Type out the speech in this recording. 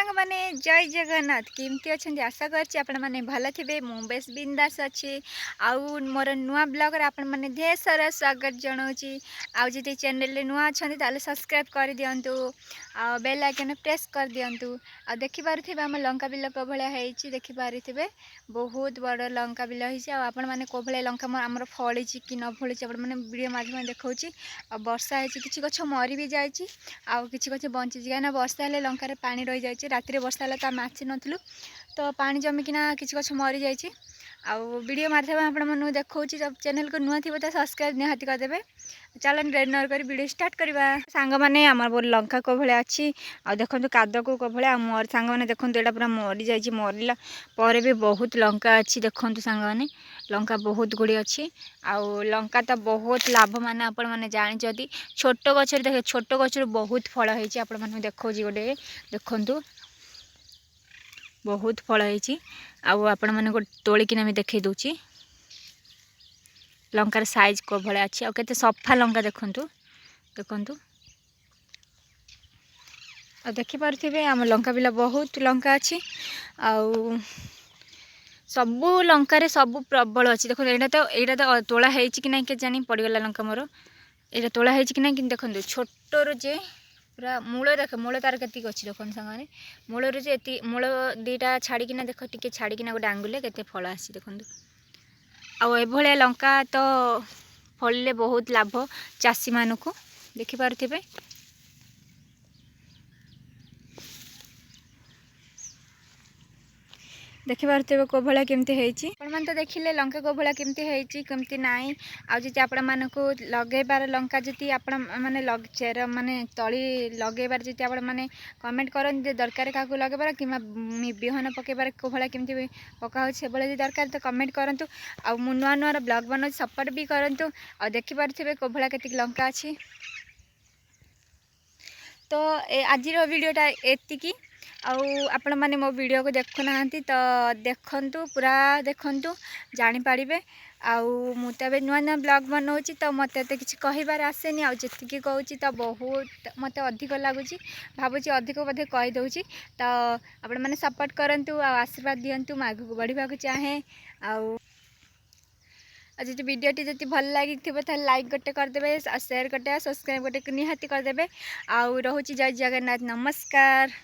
सांग माने जय जगन्नाथ केमती अच्छा आशा करछि आपण माने भल थे मु बेस बिंदास अच्छी आउ मोर नुआ ब्लॉग रे आपण माने ढेर सारा स्वागत जनाऊँगी। आउ जदि चैनल नुआ अच्छा ताले सब्सक्राइब कर दिंतु आ बेल आइकन प्रेस कर दिंतु आ देखि पारुथिबे हम लंका बिल को भलिया हेछि देखि पारुथिबे बहुत बड़ लंका बिल हेछि आ आपण माने को भलिया लंका हमर फळी कि न फळी आपण माने वीडियो माध्यम देखौछि आ वर्षा हेछि किछि गछ मरि भी जाइछि आ किछि गछ बंचि काना वर्षा हेले लंका रे पानी रही जाइछि राति वर्षा हेले त माछि नथलु तो पानी जमिकिना किछि गछ मरि जाइछि आ वीडियो माध्यम आपण माने देखौछि जब चैनल को नुआ थिबो त सब्सक्राइब निहाती कर देबे। चलन रेनर कर वीडियो स्टार्ट करबा सांग माने हमर बोल लंका को भले अछि आ देखंतु काद को भले मोर सांग माने देखंतु एटा पूरा मरि जाइछि मरिला पर भी बहुत लंका अछि देखंतु सांग माने लंका बहुत गुडी अछि आ लंका त बहुत लाभ माने आपण माने जानि जदी छोट गछ रे देखे छोट गछ रे बहुत फल हेछि आपण माने देखौछि गोटे देखंतु बहुत फल हेछि आ आपण माने को तोली किना मैं देखै दोछि लंकार साइज को भले अच्छी और केते सफा लंका देखंतु देखंतु आ देखि पारथिबे हम लंका बिला बहुत लंका अछि आ सबु लंका रे सबु प्रबल अछि देखो एटा तो तोला हेछि कि नै के जानि पड़ी गला लंका मोर एटा तोला हेछि कि नै कि देखंतु छोटो जे पूरा मूल देख मूल तार केति अछि देखन संगाने मूल रे जे एति मूल दीटा छाड़ी किना देखो टिके छाड़ी किना गोटे आंगुले केते फल आसी देखंतु आ एभले लंका तो फलिले बहुत लाभ चाषी मानक देखि पारथिबे देखि पारथिबे को भला केमती हेछि आपण मान तो देखिले लंका को भला केमती हेछि केमती नाही आ जति आपण मानक लगेबार लंका जति आपण माने लग चेर माने तळी लगेबार जति आपण माने कमेंट करन जे दरकार काकू लगेबार किमा बिहन पकेबार को भला केमती पका होछ सेबले जे दरकार तो कमेंट करंतु आ मु नुआ नुआ ब्लॉग बनो सपोर्ट भी करंतु आ देखि पारथिबे को भला केति लंका अछि। तो आज वीडियोटा एतिकी आपण माने मो वीडियो को देखु नाहंती तो देखंतु पूरा देखंतु जानि पारिबे आउ मु तबे नुआ नुआ ब्लॉग बनाउची तो मते तो किछि कहिबार आसेनी आ जतिकी कहूची तो बहुत मते अधिक लागुची भाबुची अधिक बधे कहि दउची तो आपण माने सपोर्ट करंतु आ आशीर्वाद दियंतु मागु को बढ़िबा को चाहे आउ आज जो वीडियो टी जति भल लगी थे लाइक गोटे करदे शेयर गोटे सब्सक्राइब गोटे निहाती करदे आउ रोची जय जगन्नाथ नमस्कार।